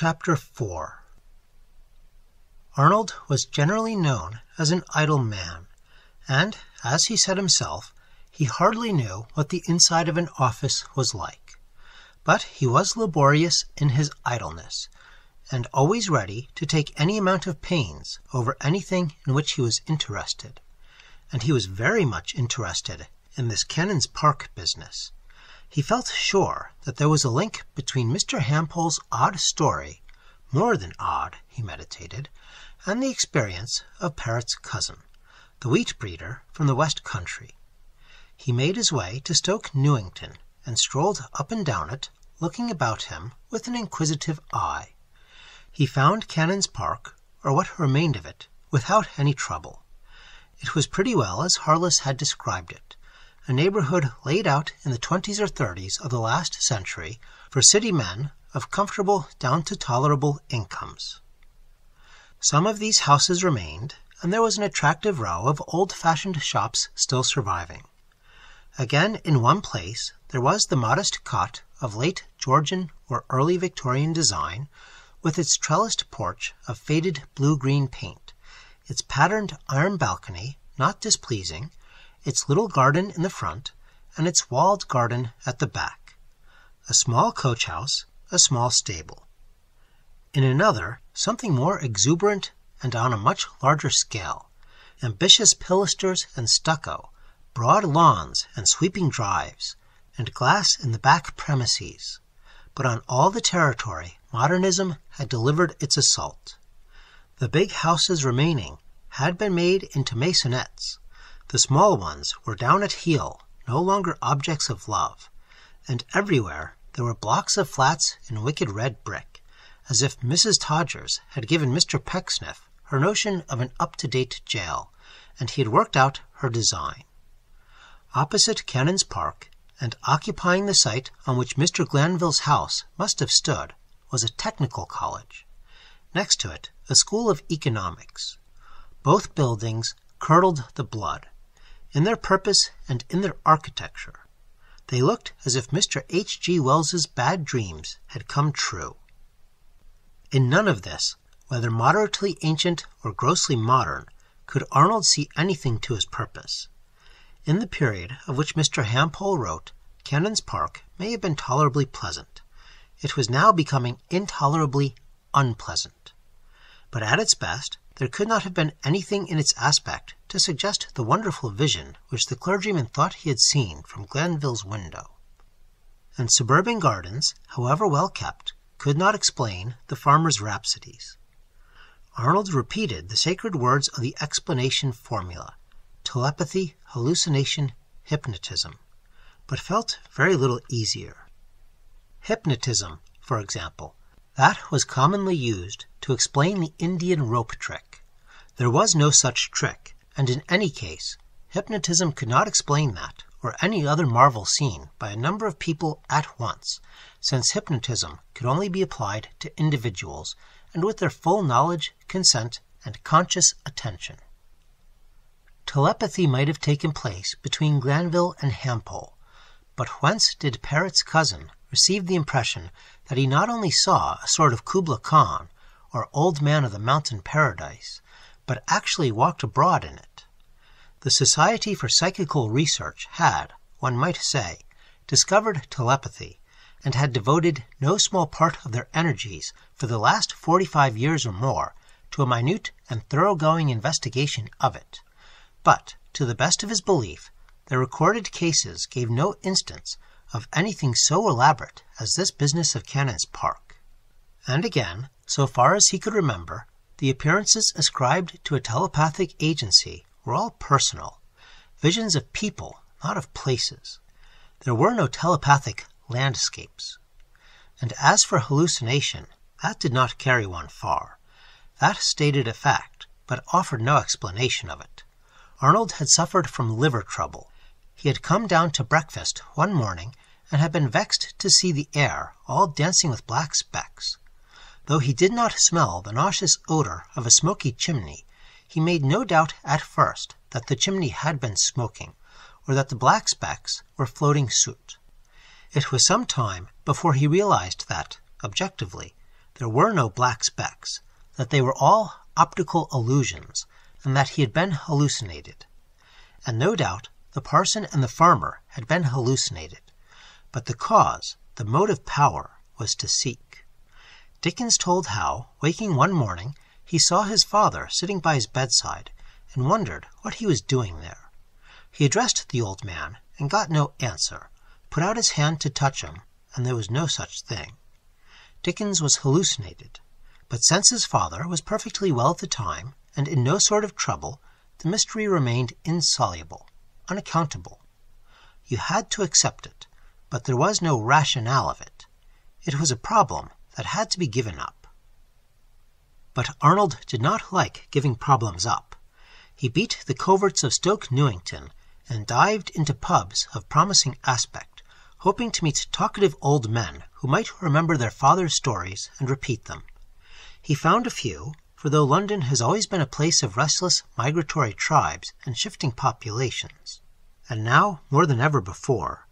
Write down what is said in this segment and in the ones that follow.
Chapter 4 Arnold was generally known as an idle man, and, as he said himself, he hardly knew what the inside of an office was like. But he was laborious in his idleness, and always ready to take any amount of pains over anything in which he was interested. And he was very much interested in this Cannon's Park business. He felt sure that there was a link between Mr. Hampole's odd story, more than odd, he meditated, and the experience of Parrot's cousin, the wheat breeder from the West Country. He made his way to Stoke Newington and strolled up and down it, looking about him with an inquisitive eye. He found Cannon's Park, or what remained of it, without any trouble. It was pretty well as Harless had described it, a neighborhood laid out in the 20s or 30s of the last century for city men of comfortable down to tolerable incomes. Some of these houses remained, and there was an attractive row of old-fashioned shops still surviving. Again, in one place, there was the modest cot of late Georgian or early Victorian design, with its trellised porch of faded blue-green paint, its patterned iron balcony, not displeasing, its little garden in the front, and its walled garden at the back. A small coach-house, a small stable. In another, something more exuberant and on a much larger scale, ambitious pilasters and stucco, broad lawns and sweeping drives, and glass in the back premises. But on all the territory, modernism had delivered its assault. The big houses remaining had been made into maisonettes. The small ones were down at heel, no longer objects of love, and everywhere there were blocks of flats in wicked red brick, as if Mrs. Todgers had given Mr. Pecksniff her notion of an up-to-date jail, and he had worked out her design. Opposite Cannon's Park, and occupying the site on which Mr. Glanville's house must have stood, was a technical college. Next to it, a school of economics. Both buildings curdled the blood, in their purpose and in their architecture. They looked as if Mr. H. G. Wells's bad dreams had come true. In none of this, whether moderately ancient or grossly modern, could Arnold see anything to his purpose. In the period of which Mr. Hampole wrote, Cannon's Park may have been tolerably pleasant. It was now becoming intolerably unpleasant. But at its best, there could not have been anything in its aspect to suggest the wonderful vision which the clergyman thought he had seen from Glanville's window. And suburban gardens, however well kept, could not explain the farmer's rhapsodies. Arnold repeated the sacred words of the explanation formula, telepathy, hallucination, hypnotism, but felt very little easier. Hypnotism, for example, that was commonly used to explain the Indian rope trick. There was no such trick, and in any case, hypnotism could not explain that, or any other marvel seen by a number of people at once, since hypnotism could only be applied to individuals, and with their full knowledge, consent, and conscious attention. Telepathy might have taken place between Glanville and Hampole, but whence did Parrot's cousin receive the impression that he not only saw a sort of Kubla Khan, or Old Man of the Mountain Paradise, but actually walked abroad in it? The Society for Psychical Research had, one might say, discovered telepathy, and had devoted no small part of their energies for the last 45 years or more to a minute and thoroughgoing investigation of it. But, to the best of his belief, the recorded cases gave no instance of anything so elaborate as this business of Cannon's Park. And again, so far as he could remember, the appearances ascribed to a telepathic agency were all personal, visions of people, not of places. There were no telepathic landscapes. And as for hallucination, that did not carry one far. That stated a fact, but offered no explanation of it. Arnold had suffered from liver trouble. He had come down to breakfast one morning and had been vexed to see the air all dancing with black specks. Though he did not smell the nauseous odor of a smoky chimney, he made no doubt at first that the chimney had been smoking, or that the black specks were floating soot. It was some time before he realized that, objectively, there were no black specks, that they were all optical illusions, and that he had been hallucinated. And no doubt the parson and the farmer had been hallucinated, but the cause, the motive power, was to seek. Dickens told how, waking one morning, he saw his father sitting by his bedside, and wondered what he was doing there. He addressed the old man, and got no answer, put out his hand to touch him, and there was no such thing. Dickens was hallucinated, but since his father was perfectly well at the time, and in no sort of trouble, the mystery remained insoluble, unaccountable. You had to accept it, but there was no rationale of it. It was a problem that had to be given up. But Arnold did not like giving problems up. He beat the coverts of Stoke Newington and dived into pubs of promising aspect, hoping to meet talkative old men who might remember their father's stories and repeat them. He found a few, for though London has always been a place of restless migratory tribes and shifting populations, and now more than ever before,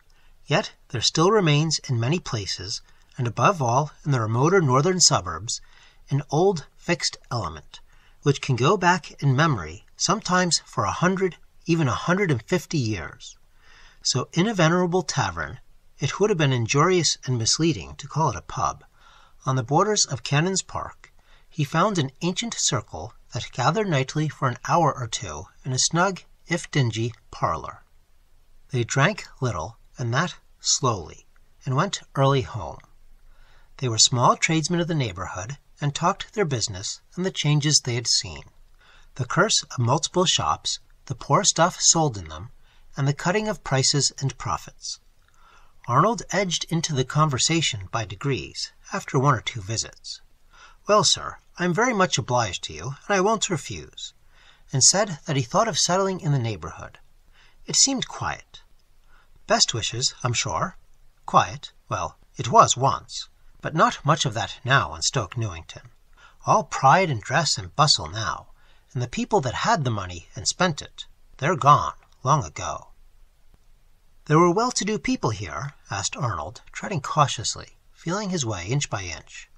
yet there still remains in many places, and above all in the remoter northern suburbs, an old fixed element, which can go back in memory sometimes for 100, even 150 years. So in a venerable tavern, it would have been injurious and misleading to call it a pub, on the borders of Cannon's Park, he found an ancient circle that gathered nightly for an hour or two in a snug, if dingy, parlour. They drank little, and that slowly, and went early home. They were small tradesmen of the neighbourhood, and talked their business and the changes they had seen, the curse of multiple shops, the poor stuff sold in them, and the cutting of prices and profits. Arnold edged into the conversation by degrees, after one or two visits. "Well, sir, I am very much obliged to you, and I won't refuse," and said that he thought of settling in the neighbourhood. It seemed quiet. "Best wishes, I'm sure." Quiet, well, it was once, but not much of that now in Stoke Newington. All pride and dress and bustle now, and the people that had the money and spent it, they're gone long ago. "There were well-to-do people here?" asked Arnold, treading cautiously, feeling his way inch by inch.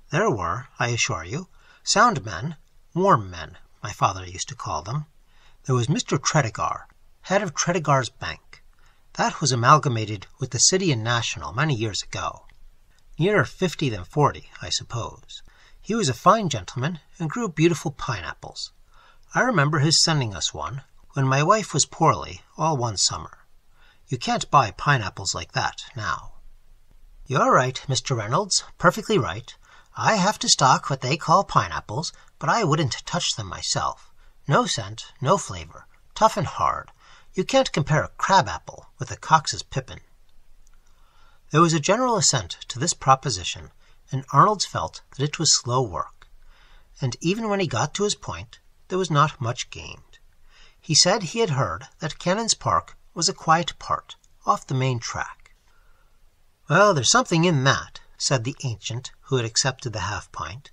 "There were, I assure you. Sound men, warm men, my father used to call them. There was Mr. Tredegar, head of Tredegar's Bank. That was amalgamated with the City and National many years ago. Nearer 50 than 40, I suppose. He was a fine gentleman and grew beautiful pineapples. I remember his sending us one, when my wife was poorly, all one summer. You can't buy pineapples like that now." "You're right, Mr. Reynolds, perfectly right. I have to stock what they call pineapples, but I wouldn't touch them myself. No scent, no flavour, tough and hard. You can't compare a crab-apple with a Cox's pippin." There was a general assent to this proposition, and Arnold felt that it was slow work. And even when he got to his point, there was not much gained. He said he had heard that Cannon's Park was a quiet part, off the main track. "Well, there's something in that," said the ancient, who had accepted the half-pint.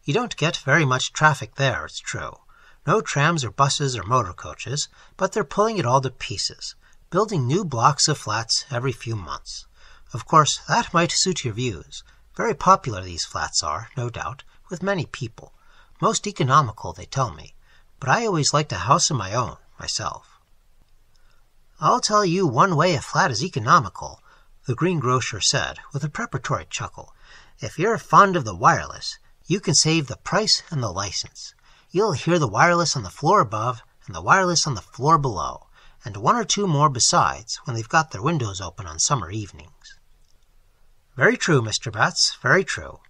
"You don't get very much traffic there, it's true. No trams or buses or motor coaches, but they're pulling it all to pieces, building new blocks of flats every few months. Of course, that might suit your views. Very popular these flats are, no doubt, with many people. Most economical, they tell me, but I always liked a house of my own, myself." "I'll tell you one way a flat is economical," the greengrocer said, with a preparatory chuckle. "If you're fond of the wireless, you can save the price and the license. You'll hear the wireless on the floor above and the wireless on the floor below, and one or two more besides when they've got their windows open on summer evenings." "Very true, Mr. Batts, very true.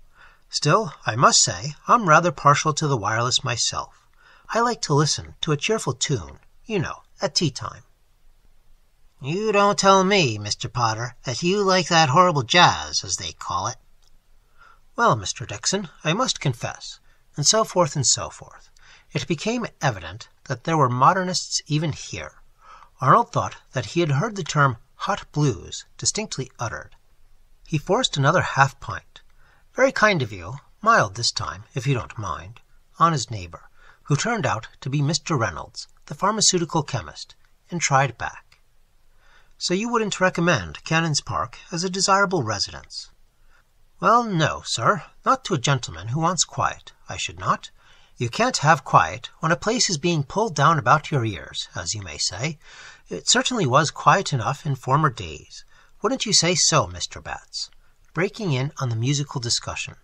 Still, I must say I'm rather partial to the wireless myself. I like to listen to a cheerful tune, you know, at tea-time." "You don't tell me, Mr. Potter, that you like that horrible jazz, as they call it." "Well, Mr. Dickson, I must confess," and so forth and so forth. It became evident that there were modernists even here. Arnold thought that he had heard the term hot blues distinctly uttered. He forced another half-pint. "Very kind of you, mild this time, if you don't mind," on his neighbour, who turned out to be Mr. Reynolds, the pharmaceutical chemist, and tried back. "So you wouldn't recommend Cannon's Park as a desirable residence?" Well, no, sir, not to a gentleman who wants quiet, I should not. You can't have quiet when a place is being pulled down about your ears, as you may say. It certainly was quiet enough in former days. Wouldn't you say so, Mr. Bats? Breaking in on the musical discussion.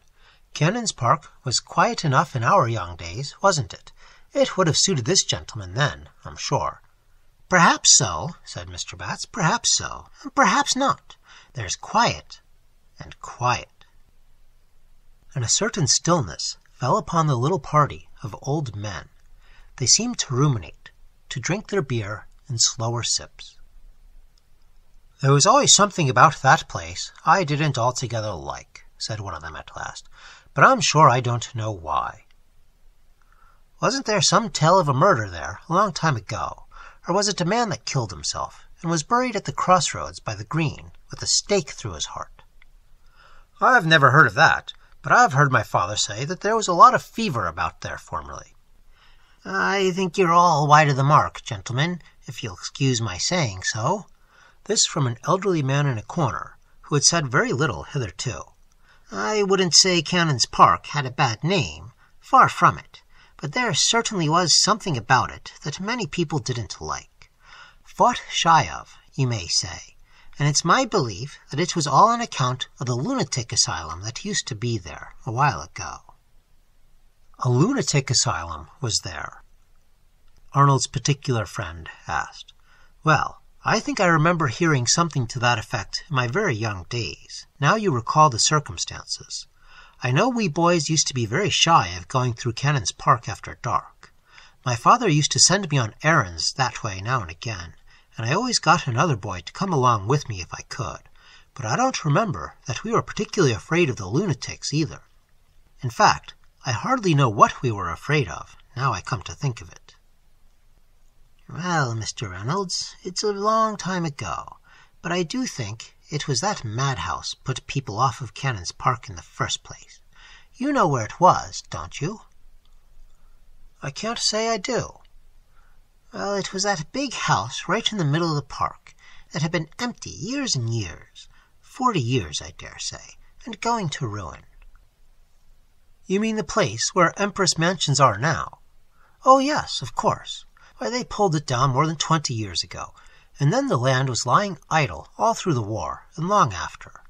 Cannon's Park was quiet enough in our young days, wasn't it? It would have suited this gentleman then, I'm sure. Perhaps so, said Mr. Bats, perhaps so, and perhaps not. There's quiet and quiet. And a certain stillness fell upon the little party of old men. They seemed to ruminate, to drink their beer in slower sips. There was always something about that place I didn't altogether like, said one of them at last, but I'm sure I don't know why. Wasn't there some tale of a murder there a long time ago? Or was it a man that killed himself, and was buried at the crossroads by the green, with a stake through his heart? I've never heard of that, but I've heard my father say that there was a lot of fever about there formerly. I think you're all wide of the mark, gentlemen, if you'll excuse my saying so. This from an elderly man in a corner, who had said very little hitherto. I wouldn't say Cannon's Park had a bad name, far from it. But there certainly was something about it that many people didn't like. Fought shy of, you may say, and it's my belief that it was all on account of the lunatic asylum that used to be there a while ago. A lunatic asylum was there? Arnold's particular friend asked. Well, I think I remember hearing something to that effect in my very young days, now you recall the circumstances. I know we boys used to be very shy of going through Cannon's Park after dark. My father used to send me on errands that way now and again, and I always got another boy to come along with me if I could, but I don't remember that we were particularly afraid of the lunatics either. In fact, I hardly know what we were afraid of, now I come to think of it. Well, Mr. Reynolds, it's a long time ago, but I do think it was that madhouse put people off of Cannon's Park in the first place. You know where it was, don't you? I can't say I do. Well, it was that big house right in the middle of the park that had been empty years and years, 40 years, I dare say, and going to ruin. You mean the place where Empress Mansions are now? Oh, yes, of course. Why, they pulled it down more than 20 years ago, and then the land was lying idle all through the war and long after.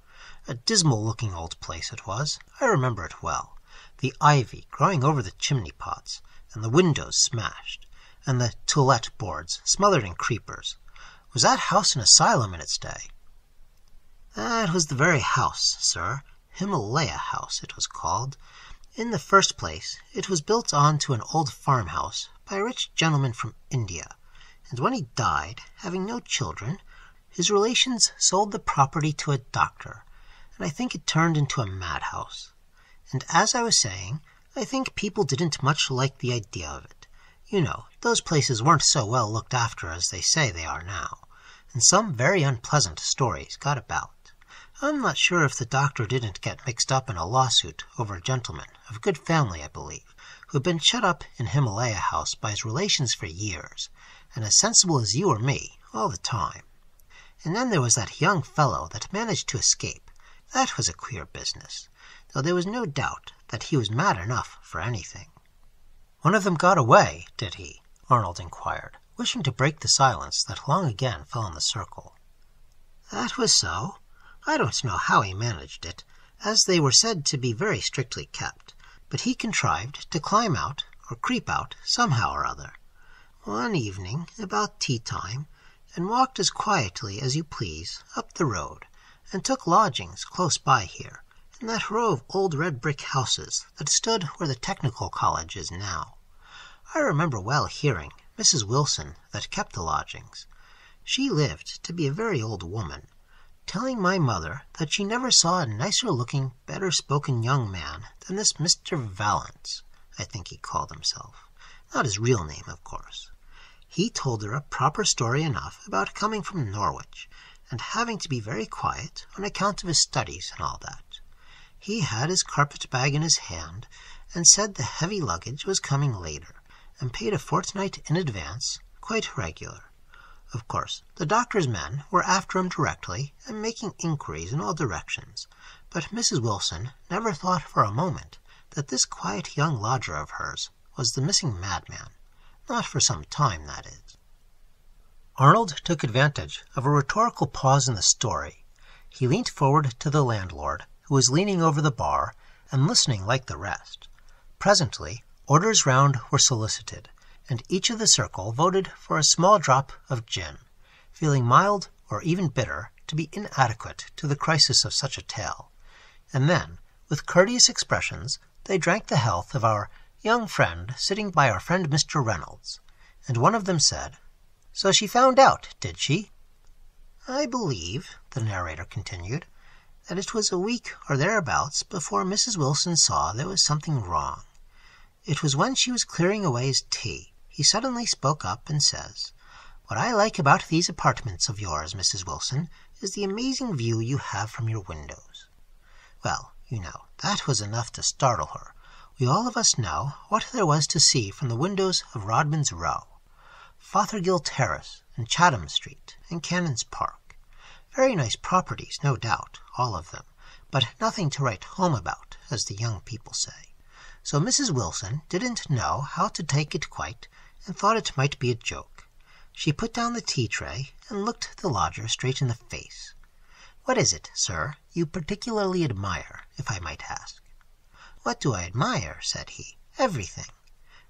A dismal-looking old place it was. I remember it well. The ivy growing over the chimney-pots, and the windows smashed, and the toilette boards smothered in creepers. Was that house an asylum in its day? That was the very house, sir. Himalaya House, it was called. In the first place, it was built on to an old farmhouse by a rich gentleman from India, and when he died, having no children, his relations sold the property to a doctor, and I think it turned into a madhouse. And as I was saying, I think people didn't much like the idea of it. You know, those places weren't so well looked after as they say they are now, and some very unpleasant stories got about. I'm not sure if the doctor didn't get mixed up in a lawsuit over a gentleman, of good family I believe, who had been shut up in Himalaya House by his relations for years, and as sensible as you or me, all the time. And then there was that young fellow that managed to escape. That was a queer business, though there was no doubt that he was mad enough for anything. One of them got away, did he? Arnold inquired, wishing to break the silence that long again fell on the circle. That was so. I don't know how he managed it, as they were said to be very strictly kept, but he contrived to climb out, or creep out, somehow or other, one evening about tea-time, and walked as quietly as you please up the road, and took lodgings close by here, in that row of old red brick houses that stood where the Technical College is now. I remember well hearing Mrs. Wilson, that kept the lodgings. She lived to be a very old woman, telling my mother that she never saw a nicer-looking, better-spoken young man than this Mr. Vallance, I think he called himself. Not his real name, of course. He told her a proper story enough about coming from Norwich, and having to be very quiet on account of his studies and all that. He had his carpet-bag in his hand, and said the heavy luggage was coming later, and paid a fortnight in advance, quite regular. Of course, the doctor's men were after him directly and making inquiries in all directions, but Mrs. Wilson never thought for a moment that this quiet young lodger of hers was the missing madman. Not for some time, that is. Arnold took advantage of a rhetorical pause in the story. He leant forward to the landlord, who was leaning over the bar and listening like the rest. Presently, orders round were solicited, and each of the circle voted for a small drop of gin, feeling mild or even bitter to be inadequate to the crisis of such a tale. And then, with courteous expressions, they drank the health of our young friend sitting by our friend Mr. Reynolds, and one of them said, "So she found out, did she?" "I believe," the narrator continued, "that it was a week or thereabouts before Mrs. Wilson saw there was something wrong. It was when she was clearing away his tea. He suddenly spoke up and says, 'What I like about these apartments of yours, Mrs. Wilson, is the amazing view you have from your windows.' Well, you know, that was enough to startle her. We all of us know what there was to see from the windows of Rodman's Row, Fothergill Terrace, and Chatham Street, and Cannon's Park. Very nice properties, no doubt, all of them, but nothing to write home about, as the young people say. So Mrs. Wilson didn't know how to take it quite, and thought it might be a joke. She put down the tea-tray and looked the lodger straight in the face. 'What is it, sir, you particularly admire, if I might ask?' 'What do I admire?' said he. 'Everything.'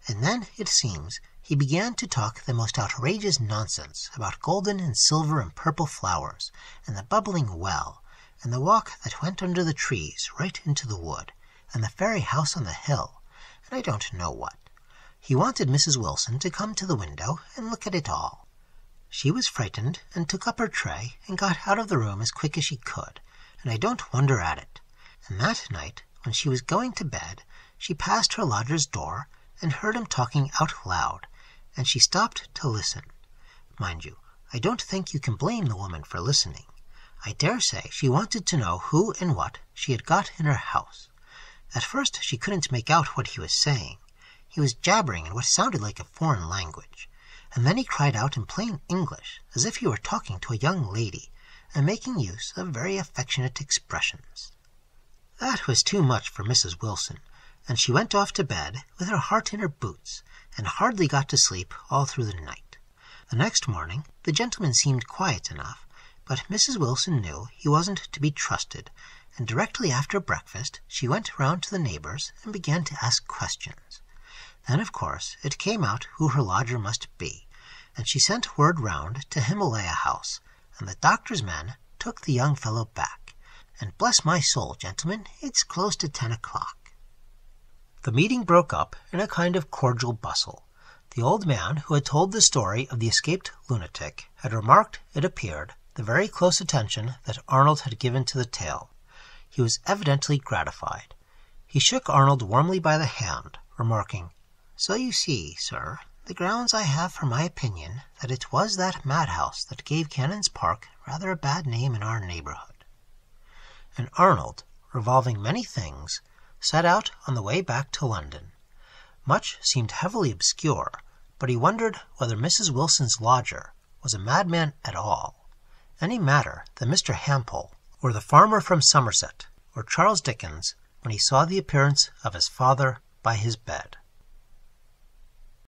And then, it seems, he began to talk the most outrageous nonsense about golden and silver and purple flowers, and the bubbling well, and the walk that went under the trees right into the wood, and the fairy house on the hill, and I don't know what. He wanted Mrs. Wilson to come to the window and look at it all. She was frightened, and took up her tray and got out of the room as quick as she could, and I don't wonder at it. And that night, when she was going to bed, she passed her lodger's door and heard him talking out loud, and she stopped to listen. Mind you, I don't think you can blame the woman for listening. I dare say she wanted to know who and what she had got in her house. At first she couldn't make out what he was saying. He was jabbering in what sounded like a foreign language, and then he cried out in plain English, as if he were talking to a young lady, and making use of very affectionate expressions. That was too much for Mrs. Wilson, and she went off to bed with her heart in her boots, and hardly got to sleep all through the night. The next morning the gentleman seemed quiet enough, but Mrs. Wilson knew he wasn't to be trusted, and directly after breakfast she went round to the neighbours and began to ask questions. Then, of course, it came out who her lodger must be, and she sent word round to Himalaya House, and the doctor's men took the young fellow back. And bless my soul, gentlemen, it's close to 10 o'clock. The meeting broke up in a kind of cordial bustle. The old man who had told the story of the escaped lunatic had remarked, it appeared, the very close attention that Arnold had given to the tale. He was evidently gratified. He shook Arnold warmly by the hand, remarking, "So you see, sir, the grounds I have for my opinion that it was that madhouse that gave Cannon's Park rather a bad name in our neighbourhood." And Arnold, revolving many things, set out on the way back to London. Much seemed heavily obscure, but he wondered whether Mrs. Wilson's lodger was a madman at all, any madder than Mr. Hampole, or the farmer from Somerset, or Charles Dickens, when he saw the appearance of his father by his bed.